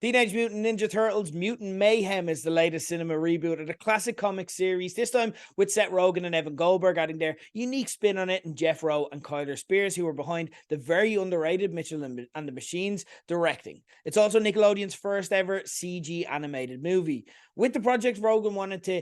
Teenage Mutant Ninja Turtles Mutant Mayhem is the latest cinema reboot of the classic comic series, this time with Seth Rogen and Evan Goldberg adding their unique spin on it, and Jeff Rowe and Kyler Spears, who were behind the very underrated Mitchell and the Machines, directing. It's also Nickelodeon's first ever CG animated movie. With the project, Rogen wanted to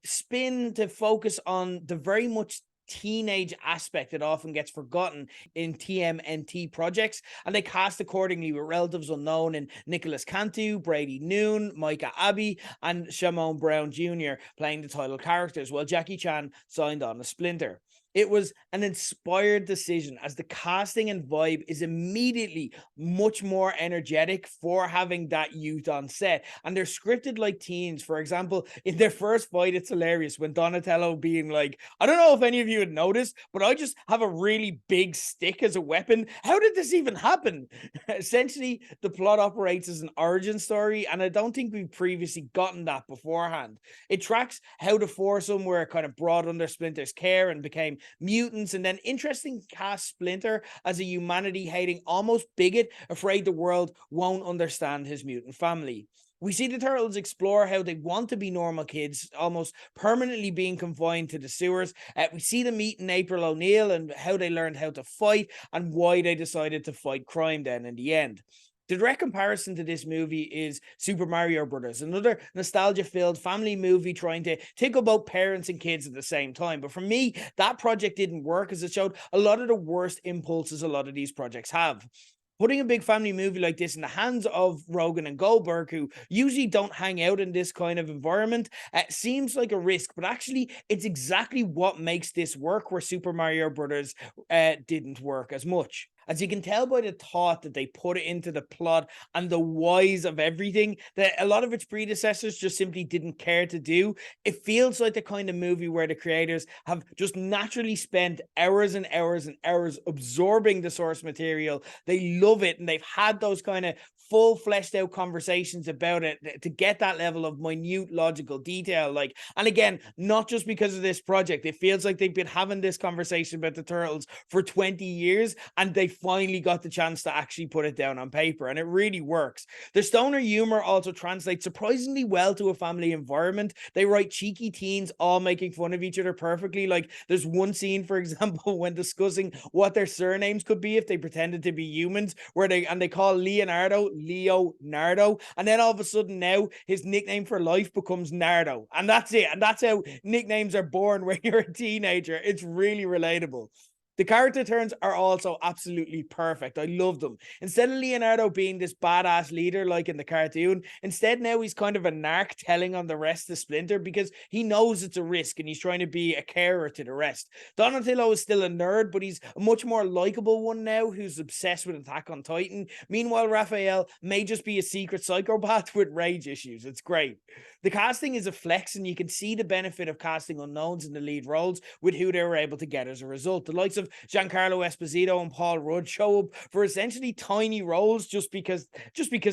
spin to focus on the very much teenage aspect that often gets forgotten in TMNT projects, and they cast accordingly with relatives unknown in Nicholas Cantu, Brady Noon, Micah Abbey, and Shamon Brown Jr. playing the title characters, while Jackie Chan signed on as Splinter. It was an inspired decision, as the casting and vibe is immediately much more energetic for having that youth on set. And they're scripted like teens. For example, in their first fight, it's hilarious when Donatello being like, I don't know if any of you had noticed, but I just have a really big stick as a weapon. How did this even happen? Essentially, the plot operates as an origin story, and I don't think we've previously gotten that beforehand. It tracks how the foursome were kind of brought under Splinter's care and became mutants, and then interesting cast Splinter as a humanity-hating, almost bigot, afraid the world won't understand his mutant family. We see the Turtles explore how they want to be normal kids, almost permanently being confined to the sewers. We see them meeting April O'Neil and how they learned how to fight and why they decided to fight crime then in the end. The direct comparison to this movie is Super Mario Brothers, another nostalgia-filled family movie trying to think about parents and kids at the same time. But for me, that project didn't work, as it showed a lot of the worst impulses a lot of these projects have. Putting a big family movie like this in the hands of Rogen and Goldberg, who usually don't hang out in this kind of environment, seems like a risk, but actually it's exactly what makes this work, where Super Mario Brothers didn't work as much. As you can tell by the thought that they put into the plot and the whys of everything that a lot of its predecessors just simply didn't care to do, it feels like the kind of movie where the creators have just naturally spent hours and hours and hours absorbing the source material. They love it, and they've had those kind of full fleshed out conversations about it to get that level of minute logical detail. Like, and again, not just because of this project, it feels like they've been having this conversation about the Turtles for 20 years, and they finally got the chance to actually put it down on paper, and it really works. The stoner humor also translates surprisingly well to a family environment. They write cheeky teens all making fun of each other perfectly. Like, there's one scene, for example, when discussing what their surnames could be if they pretended to be humans, where they call Leonardo Nardo, and then all of a sudden now his nickname for life becomes Nardo, and that's it. And that's how nicknames are born when you're a teenager. It's really relatable. The character turns are also absolutely perfect. I love them. Instead of Leonardo being this badass leader like in the cartoon, instead now he's kind of a narc telling on the rest of Splinter because he knows it's a risk and he's trying to be a carer to the rest. Donatello is still a nerd, but he's a much more likable one now who's obsessed with Attack on Titan. Meanwhile, Raphael may just be a secret psychopath with rage issues. It's great. The casting is a flex, and you can see the benefit of casting unknowns in the lead roles with who they were able to get as a result. The likes of Giancarlo Esposito and Paul Rudd show up for essentially tiny roles just because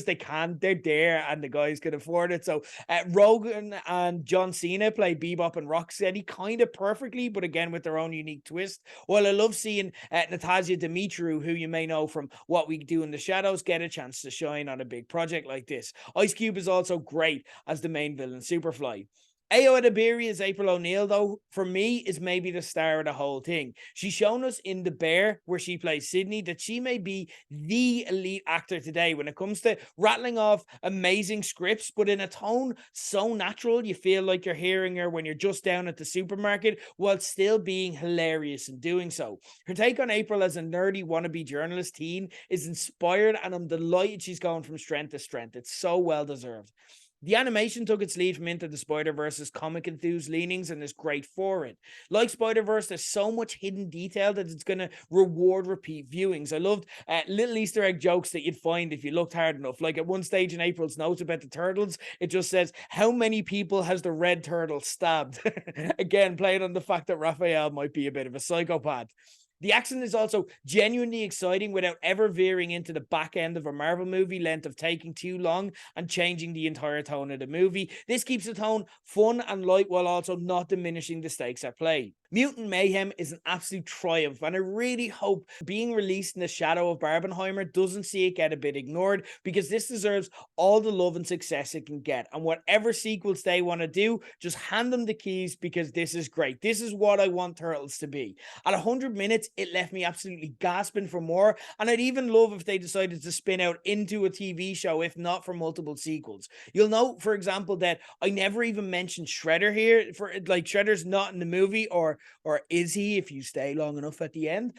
they can. They're there and the guys can afford it. So Rogan and John Cena play Bebop and Rocksteady kind of perfectly, but again with their own unique twist. While I love seeing Natasha Demetriou, who you may know from What We Do in the Shadows, get a chance to shine on a big project like this. Ice Cube is also great as the main villain, Superfly. Ayo Edebiri as April O'Neil, though, for me, is maybe the star of the whole thing. She's shown us in The Bear, where she plays Sydney, that she may be the elite actor today when it comes to rattling off amazing scripts, but in a tone so natural, you feel like you're hearing her when you're just down at the supermarket, while still being hilarious in doing so. Her take on April as a nerdy wannabe journalist teen is inspired, and I'm delighted she's going from strength to strength. It's so well deserved. The animation took its lead from Into the Spider-Verse's comic enthused leanings and is great for it. Like Spider-Verse, there's so much hidden detail that it's going to reward repeat viewings. I loved little Easter egg jokes that you'd find if you looked hard enough. Like at one stage in April's notes about the turtles, it just says, how many people has the red turtle stabbed? Again, playing on the fact that Raphael might be a bit of a psychopath. The action is also genuinely exciting without ever veering into the back end of a Marvel movie length of taking too long and changing the entire tone of the movie. This keeps the tone fun and light while also not diminishing the stakes at play. Mutant Mayhem is an absolute triumph, and I really hope being released in the shadow of Barbenheimer doesn't see it get a bit ignored, because this deserves all the love and success it can get. And whatever sequels they want to do, just hand them the keys, because this is great. This is what I want Turtles to be. At 100 minutes, it left me absolutely gasping for more, and I'd even love if they decided to spin out into a TV show, if not for multiple sequels. You'll note, for example, that I never even mentioned Shredder here. For like, Shredder's not in the movie, or is he if you stay long enough at the end,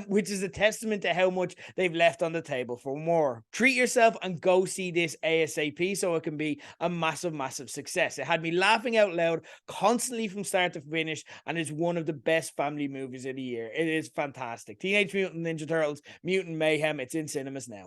which is a testament to how much they've left on the table for more. Treat yourself and go see this ASAP so it can be a massive success. It had me laughing out loud constantly from start to finish, and is one of the best family movies of the year. It is fantastic. Teenage Mutant Ninja Turtles Mutant Mayhem, it's in cinemas now.